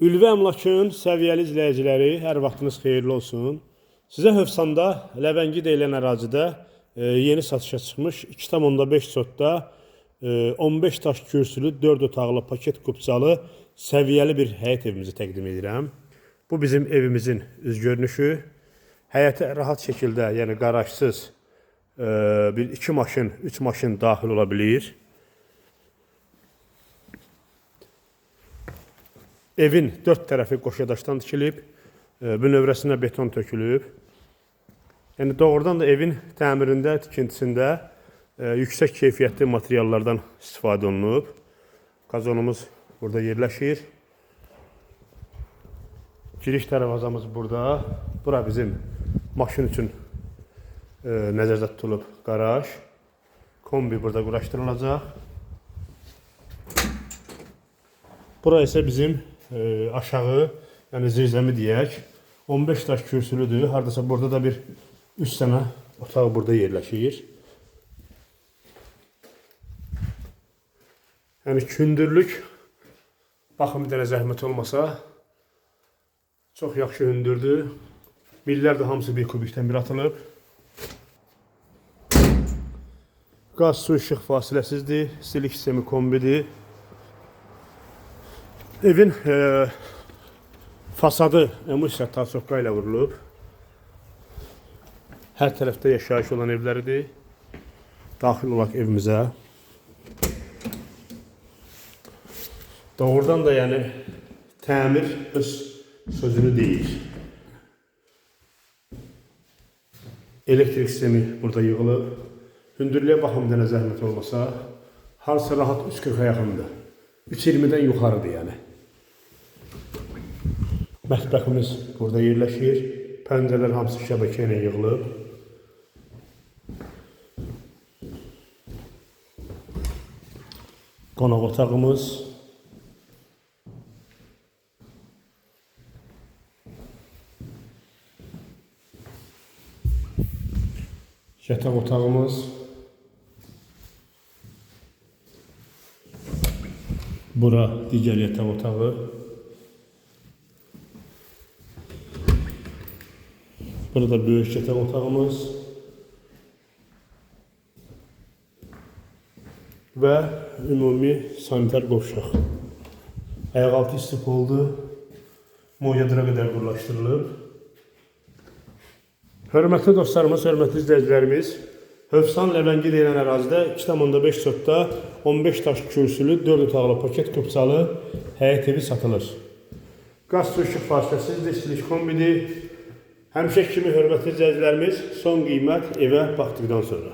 Ülvi Əmlakın səviyyəli izləyiciləri, hər vaxtınız xeyirli olsun. Sizə Hövsanda, Ləvəngi deyilən ərazidə yeni satışa çıxmış 2,5 sotda 15 daş kürsülü, 4 otaqlı, paket kupçalı, səviyyəli bir həyət evimizi təqdim edirəm. Bu bizim evimizin üz görünüşü. Həyətə rahat şəkildə, yəni qarajsız bir 2 maşın, 3 maşın daxil ola bilir. Evin 4 tərəfi qoşadaşdan tikilib, bünövrəsinə beton tökülüb. Yəni doğrudan da evin təmirində, tikintisində yüksək keyfiyyətli materiallardan istifadə olunub. Qazonumuz burada yerləşir. Giriş dərvazamız burada. Bura bizim maşın üçün nəzərdə tutulub qaraj. Kombi burada quraşdırılacaq. Bura isə bizim aşağı, yəni zirzəmi deyək, 15 daş kürsülüdür. Hardasa burada da bir 3 dənə otaq burada yerləşir. Yəni kündürlük, baxın bir dənə zəhmət olmasa, çox yaxşı hündürdür. Millər də hamısı bir kubikdən bir atılıb. Qaz, su, işıq fasiləsizdir. Stilik sistemi kombidir. Evin fasadı emulsiya tasovka ilə vurulub. Hər tərəfdə yaşayış olan evləridir. Daxil olaq evimizə. Doğrudan da yəni təmir öz sözünü deyir. Elektrik sistemi burada yığılıb. Hündürlüyə baxım bir dənə zəhmət olmasa, harasa rahat 3.40-a yaxındır. 3.20-dən yuxarıdır yəni. Mətbəximiz burada yerləşir. Pəncərələr hamısı şəbəkə ilə yığılıb. Qonaq otağımız. Yataq otağımız. Bura digər yataq otağı. Burada böyük yataq otağımız. Və ümumi sanitar qovşaq. Ayaqaltı istif oldu. Moyadıra qədər qurlaşdırılıb. Hörmətli dostlarımız, hörmətli izləyicilərimiz, Hövsan Ləvəngi deyilən ərazidə 2,5 sotda 15 daş kürsülü, 4 otaqlı paket kupçalı həyət evi satılır. Qaz, su, işıq fasiləsizdir, stilik kombidir. Həmişə kimi hörmətli izləyicilərimiz, son qiymət evə baxdıqdan sonra.